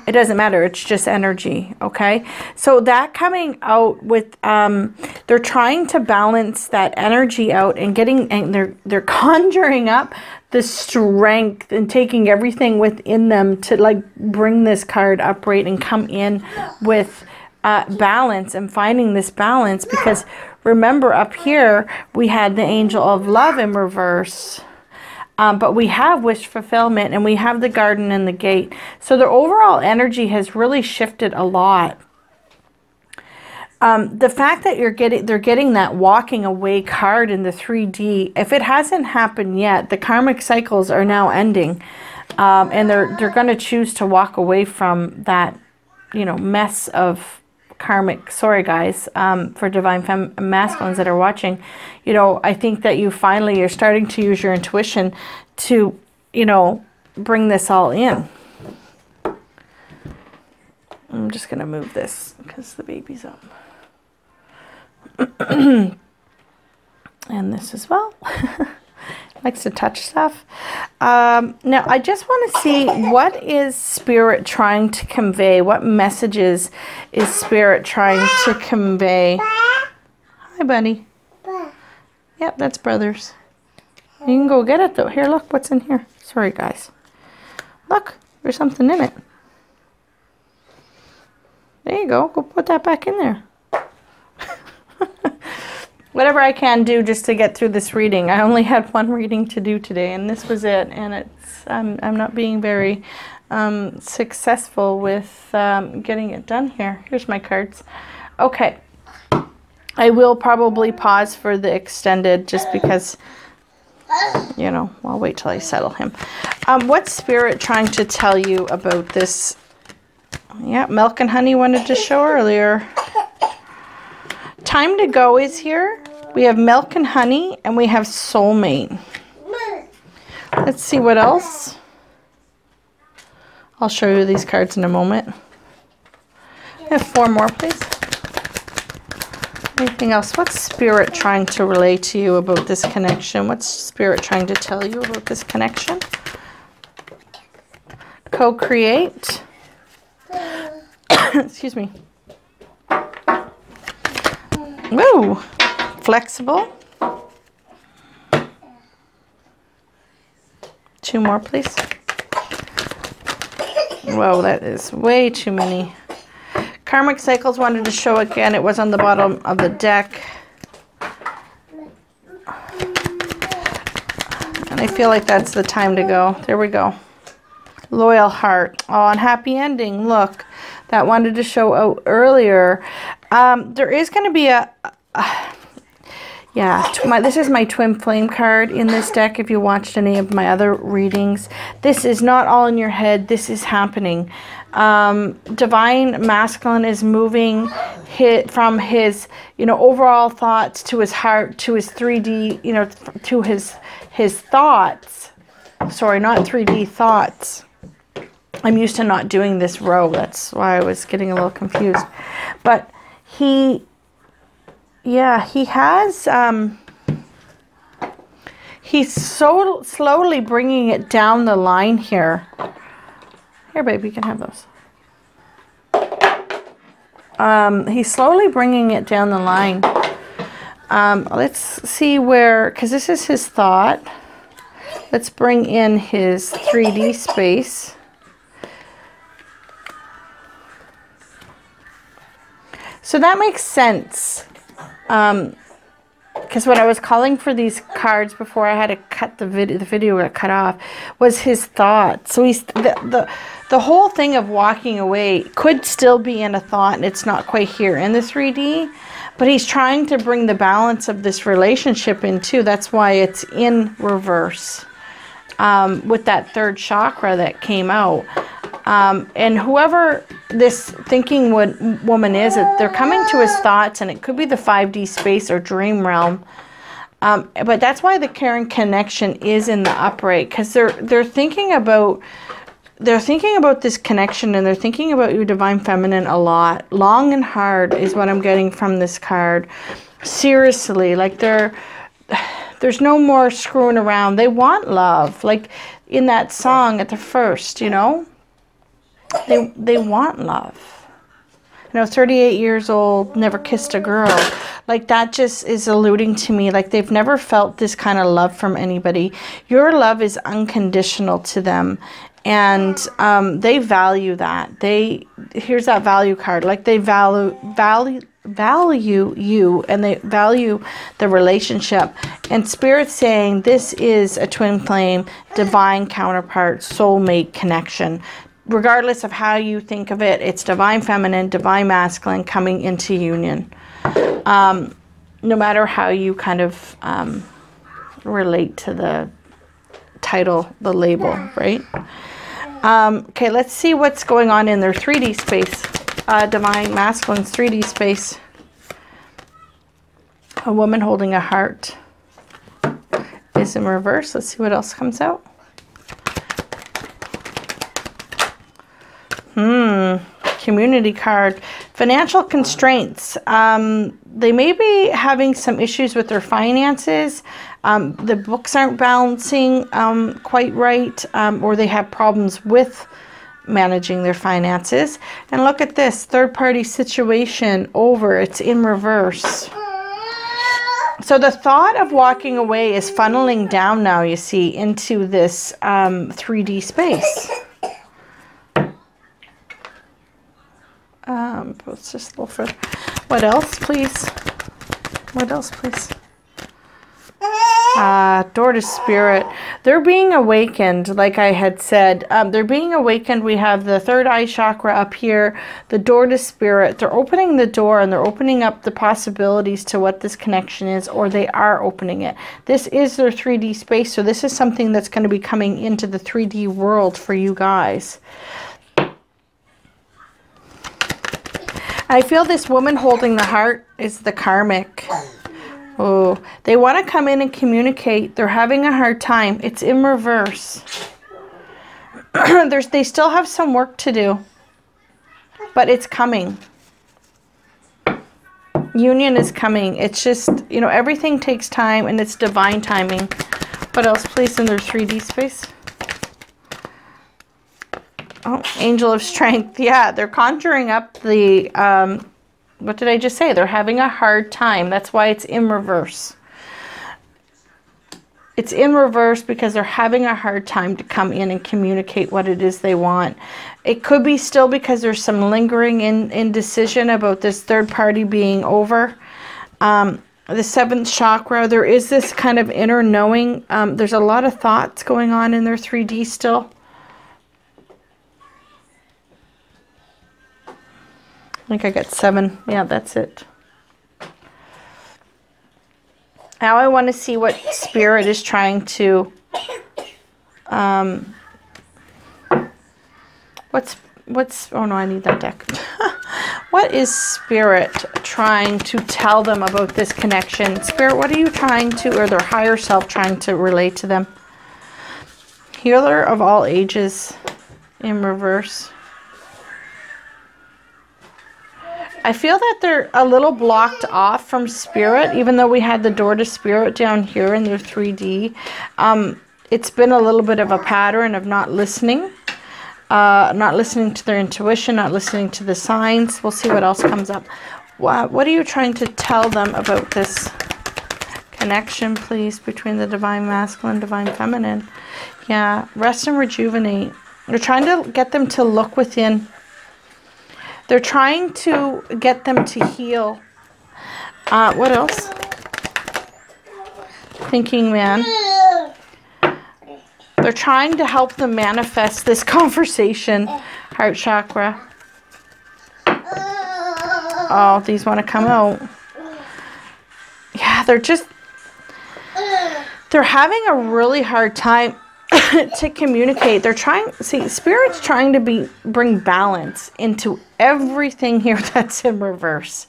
matter. It's just energy. Okay. So that coming out with, they're trying to balance that energy out and they're conjuring up the strength and taking everything within them to like bring this card upright and come in with balance and finding this balance, because remember up here we had the Angel of Love in reverse, but we have wish fulfillment and we have the Garden and the Gate. So their overall energy has really shifted a lot. The fact that they're getting that walking away card in the 3D, if it hasn't happened yet, the karmic cycles are now ending, and they're going to choose to walk away from that, you know, mess of karmic. Sorry guys, for divine masculines that are watching, you know, I think that you're starting to use your intuition to, you know, bring this all in. I'm just gonna move this because the baby's up. And this as well. Likes to touch stuff. Now I just want to see, what is Spirit trying to convey? What messages is Spirit trying to convey? Hi, buddy. Yep, that's brothers. You can go get it though. Here, look what's in here. Sorry, guys. Look, there's something in it. There you go. Go put that back in there. Whatever I can do just to get through this reading. I only had one reading to do today, and this was it. And it's I'm not being very successful with getting it done here. Here's my cards. Okay. I will probably pause for the extended just because, you know, I'll wait till I settle him. What's Spirit trying to tell you about this? Yeah, Milk and Honey wanted to show earlier. Time to Go is here. We have Milk and Honey, and we have Soulmate. Let's see what else. I'll show you these cards in a moment. I have 4 more, please. Anything else? What's Spirit trying to relay to you about this connection? What's Spirit trying to tell you about this connection? Co-create. Excuse me. Woo! Flexible. 2 more, please. Whoa, that is way too many. Karmic Cycles wanted to show again. It was on the bottom of the deck. And I feel like that's the time to go. There we go. Loyal Heart. Oh, and Happy Ending. Look, that wanted to show out earlier. There is going to be this is my Twin Flame card in this deck. If you watched any of my other readings, this is not all in your head. This is happening. Divine Masculine is moving from his, you know, overall thoughts to his heart, to his 3D, you know, to his thoughts. Sorry, not 3D, thoughts. I'm used to not doing this row. That's why I was getting a little confused. But he has, he's so slowly bringing it down the line here. Here, babe, you can have those. He's slowly bringing it down the line. Let's see where, because this is his thought. Let's bring in his 3D space. So that makes sense. Because when I was calling for these cards before I had to cut the video got cut off, was his thoughts. So he's the whole thing of walking away could still be in a thought, and it's not quite here in the 3D, but he's trying to bring the balance of this relationship in too. That's why it's in reverse, with that third chakra that came out. And whoever this thinking woman is, they're coming to his thoughts, and it could be the 5D space or dream realm. But that's why the caring connection is in the upright, because they're thinking about this connection, and they're thinking about your divine feminine a lot. Long and hard is what I'm getting from this card. Seriously, like there's no more screwing around. They want love, like in that song at the first, you know. They want love. You know, 38 years old, never kissed a girl. Like that just is alluding to me like they've never felt this kind of love from anybody. Your love is unconditional to them, and they value that. Here's that value card. Like they value you, and they value the relationship. And Spirit's saying this is a twin flame, divine counterpart, soulmate connection. Regardless of how you think of it, it's divine feminine, divine masculine coming into union. No matter how you kind of relate to the title, the label, right? Okay, let's see what's going on in their 3D space. Divine masculine's 3D space. A woman holding a heart is in reverse. Let's see what else comes out. Community card. Financial constraints. They may be having some issues with their finances. The books aren't balancing quite right, or they have problems with managing their finances. And look at this, third-party situation over. It's in reverse. So the thought of walking away is funneling down now, you see, into this 3D space. It's just a little further. What else, please? What else, please? Door to spirit. They're being awakened, like I had said. They're being awakened. We have the third eye chakra up here, the door to spirit. They're opening the door, and they're opening up the possibilities to what this connection is, or they are opening it. This is their 3D space, so this is something that's going to be coming into the 3D world for you guys. I feel this woman holding the heart is the karmic. Oh, they want to come in and communicate. They're having a hard time. It's in reverse. They still have some work to do, but it's coming. Union is coming. It's just, you know, everything takes time, and it's divine timing. What else, please, in their 3D space? Oh, Angel of Strength. Yeah, they're conjuring up the, what did I just say? They're having a hard time. That's why it's in reverse. It's in reverse because they're having a hard time to come in and communicate what it is they want. It could be still because there's some lingering indecision about this third party being over. The 7th chakra, there is this kind of inner knowing. There's a lot of thoughts going on in their 3D still. I think I got 7. Yeah, that's it. Now I want to see what Spirit is trying to, oh no, I need that deck. What is Spirit trying to tell them about this connection? Spirit, what are you trying to, or their higher self trying to relate to them? Healer of all ages in reverse. I feel that they're a little blocked off from Spirit, even though we had the door to Spirit down here in their 3D. It's been a little bit of a pattern of not listening to their intuition, not listening to the signs. We'll see what else comes up. What are you trying to tell them about this connection, please, between the divine masculine, divine feminine? Yeah, rest and rejuvenate. You're trying to get them to look within. They're trying to get them to heal. What else? Thinking man. They're trying to help them manifest this conversation. Heart chakra. Oh, these want to come out. Yeah, they're having a really hard time to communicate. They're trying, see, Spirit's trying to bring balance into everything here that's in reverse.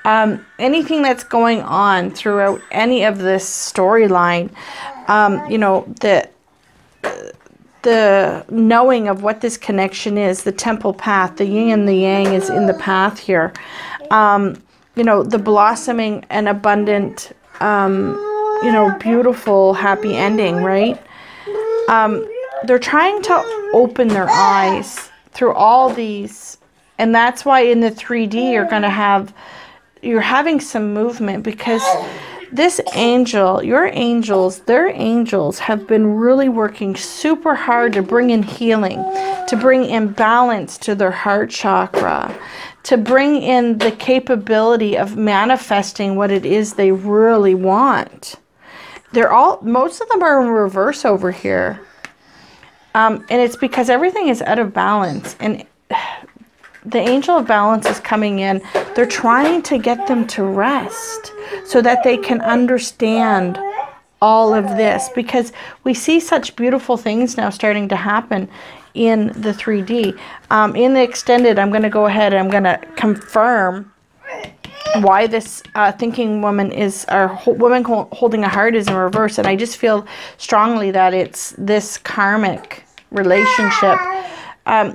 Anything that's going on throughout any of this storyline, you know, the knowing of what this connection is, the temple path, the yin and the yang is in the path here. You know, the blossoming and abundant, you know, beautiful, happy ending, right? They're trying to open their eyes through all these. And that's why in the 3D you're having some movement, because this angel, your angels, their angels have been really working super hard to bring in healing, to bring in balance to their heart chakra, to bring in the capability of manifesting what it is they really want. Most of them are in reverse over here. And it's because everything is out of balance. And the angel of balance is coming in. They're trying to get them to rest so that they can understand all of this, because we see such beautiful things now starting to happen in the 3D. In the extended, I'm going to go ahead and I'm going to confirm why this thinking woman is, or woman holding a heart is in reverse. And I just feel strongly that it's this karmic relationship.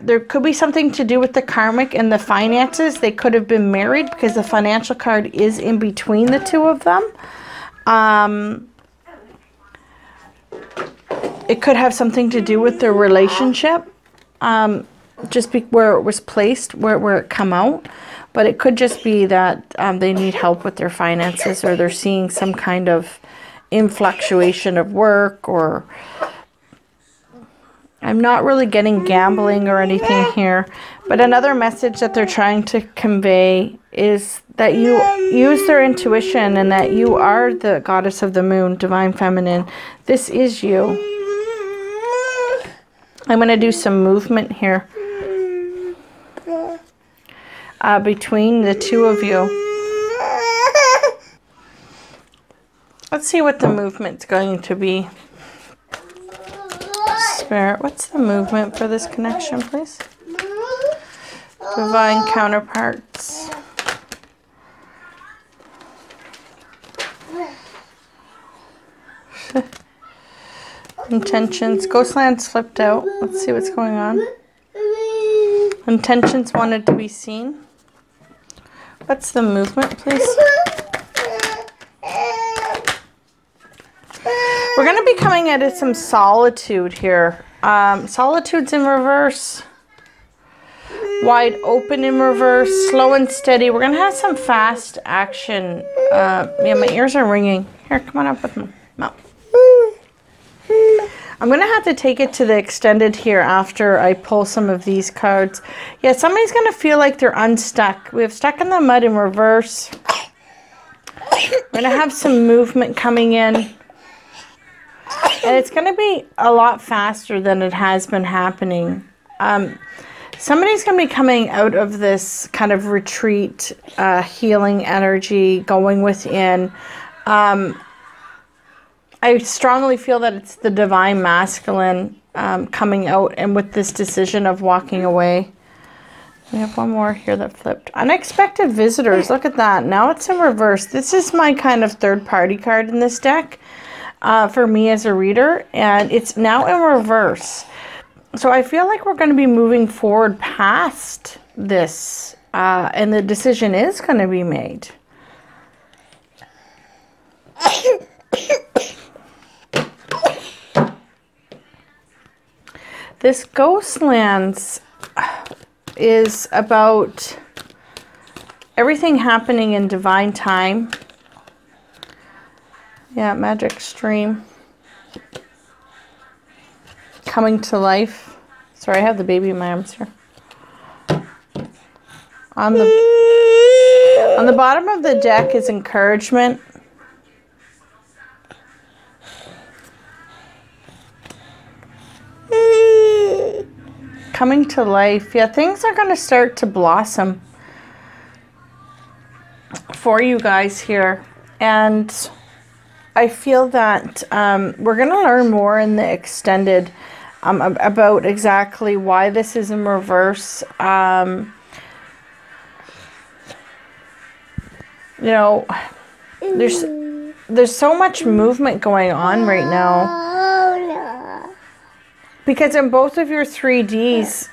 There could be something to do with the karmic and the finances. They could have been married because the financial card is in between the two of them. It could have something to do with their relationship, just where it was placed, where it come out. But it could just be that they need help with their finances, or they're seeing some kind of influctuation of work, or I'm not really getting gambling or anything here. But another message that they're trying to convey is that you use their intuition, and that you are the goddess of the moon, divine feminine. This is you. I'm going to do some movement here between the two of you. Let's see what the movement's going to be. Spirit, what's the movement for this connection, please? Divine counterparts. Intentions. Ghostland's flipped out. Let's see what's going on. Intentions wanted to be seen. What's the movement, please? We're going to be coming at some solitude here. Solitude's in reverse. Wide open in reverse. Slow and steady. We're going to have some fast action. Yeah, my ears are ringing. Here, come on up with me. No. I'm going to have to take it to the extended here after I pull some of these cards. Yeah, somebody's going to feel like they're unstuck. We have stuck in the mud in reverse. We're going to have some movement coming in. And it's going to be a lot faster than it has been happening. Somebody's going to be coming out of this kind of retreat, healing energy, going within. I strongly feel that it's the divine masculine coming out, and with this decision of walking away. We have one more here that flipped. Unexpected visitors. Look at that. Now it's in reverse. This is my kind of third party card in this deck for me as a reader, and it's now in reverse. So I feel like we're going to be moving forward past this, and the decision is going to be made. This Ghostlands is about everything happening in divine time. Yeah, magic stream. Coming to life. Sorry, I have the baby in my arms here. On the bottom of the deck is encouragement. Coming to life. Yeah, things are going to start to blossom for you guys here. And I feel that we're going to learn more in the extended about exactly why this is in reverse. You know, there's so much movement going on right now. Because in both of your 3Ds,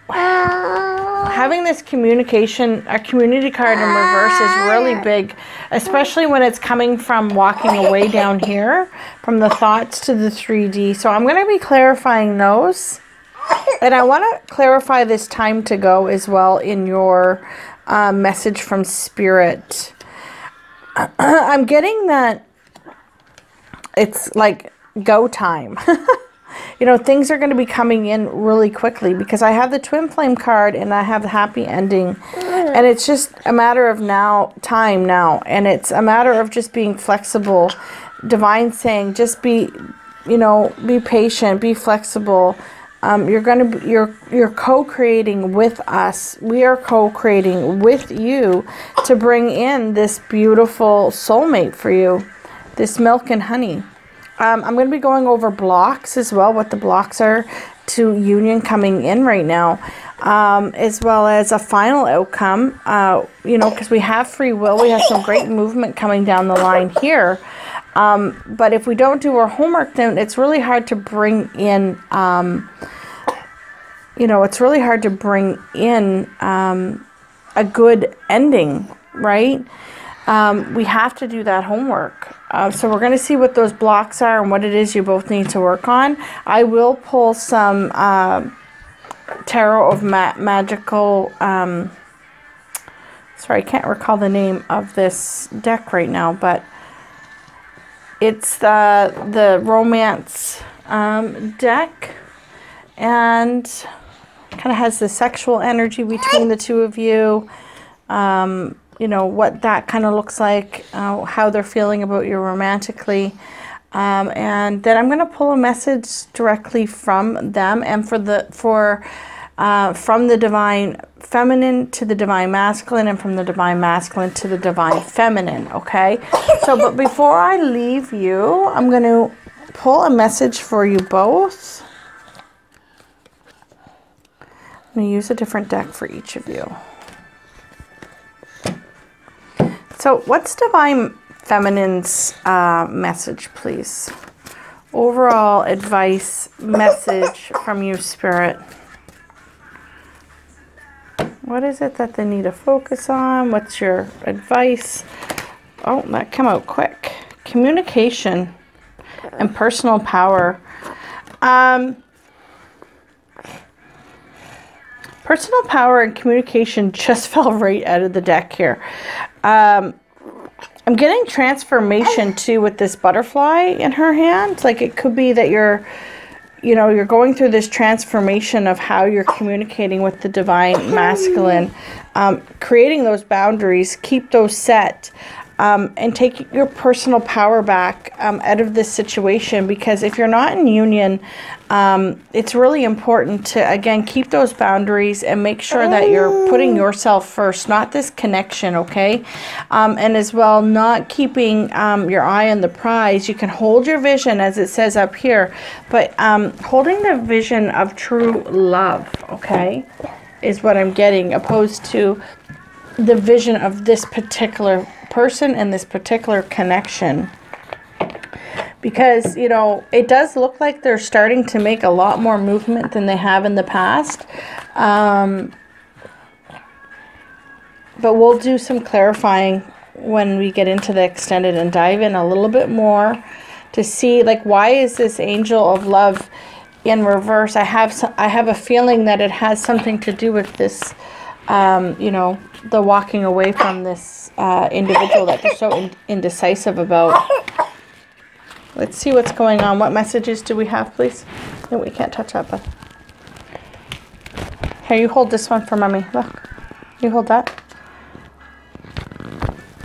having this communication, a community card in reverse is really big, especially when it's coming from walking away down here, from the thoughts to the 3D. So I'm going to be clarifying those. And I want to clarify this time to go as well in your message from Spirit. I'm getting that it's like go time. You know, things are going to be coming in really quickly because I have the Twin Flame card and I have the happy ending. And it's just a matter of time now. And it's a matter of just being flexible. Divine saying, just be, you know, be patient, be flexible. You're co-creating with us. We are co-creating with you to bring in this beautiful soulmate for you. This milk and honey. I'm going to be going over blocks as well, what the blocks are to union coming in right now, as well as a final outcome, you know, because we have free will. We have some great movement coming down the line here. But if we don't do our homework, then it's really hard to bring in, you know, it's really hard to bring in a good ending, right? We have to do that homework. So we're going to see what those blocks are and what it is you both need to work on. I will pull some tarot of magical, sorry, I can't recall the name of this deck right now, but it's the romance deck, and kind of has the sexual energy between the two of you. You know, what that kind of looks like, how they're feeling about you romantically. And then I'm going to pull a message directly from them and from the divine feminine to the divine masculine, and from the divine masculine to the divine feminine, okay? So, but before I leave you, I'm going to pull a message for you both. I'm going to use a different deck for each of you. So what's Divine Feminine's message, please? Overall advice, message from you, Spirit. What is it that they need to focus on? What's your advice? Oh, that came out quick. Communication and personal power. Personal power and communication just fell right out of the deck here. I'm getting transformation too with this butterfly in her hand. Like it could be that you're going through this transformation of how you're communicating with the divine masculine, creating those boundaries, keep those set, and take your personal power back out of this situation. Because if you're not in union, it's really important to, again, keep those boundaries and make sure that you're putting yourself first, not this connection, okay? And as well, not keeping your eye on the prize. You can hold your vision, as it says up here, but holding the vision of true love, okay, is what I'm getting, opposed to the vision of this particular person and this particular connection. Because, you know, it does look like they're starting to make a lot more movement than they have in the past. But we'll do some clarifying when we get into the extended and dive in a little bit more to see, like, why is this angel of love in reverse? I have a feeling that it has something to do with this, you know, the walking away from this individual that they're so indecisive about. Let's see what's going on. What messages do we have, please? No, we can't touch that, but here, you hold this one for Mommy. Look. You hold that.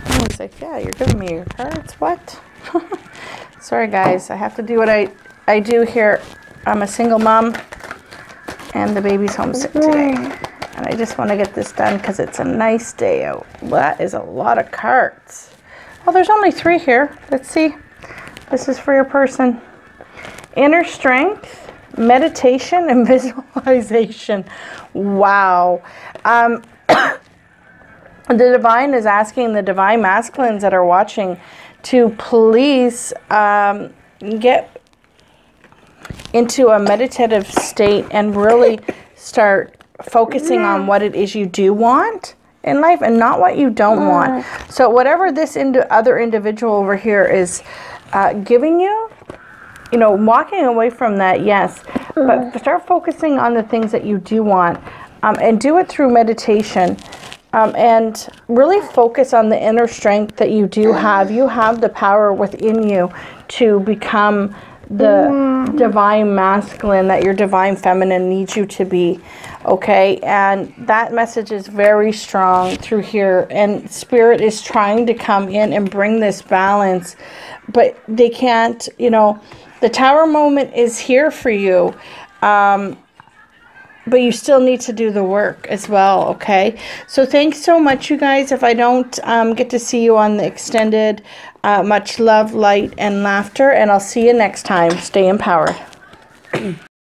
I was like, yeah, you're giving me your cards. What? Sorry, guys. I have to do what I do here. I'm a single mom, and the baby's homesick today. And I just want to get this done because it's a nice day out. That is a lot of cards. Well, there's only 3 here. Let's see. This is for your person. Inner strength, meditation, and visualization. Wow. The divine is asking the divine masculines that are watching to please get into a meditative state and really start focusing on what it is you do want in life and not what you don't want. So whatever this other individual over here is giving you, you know, walking away from that, yes, but start focusing on the things that you do want, and do it through meditation. And really focus on the inner strength that you do have. You have the power within you to become the divine masculine that your divine feminine needs you to be. Okay, and that message is very strong through here. And Spirit is trying to come in and bring this balance, but they can't, you know, the Tower moment is here for you. But you still need to do the work as well, okay? So thanks so much, you guys. If I don't get to see you on the extended, much love, light, and laughter. And I'll see you next time. Stay empowered.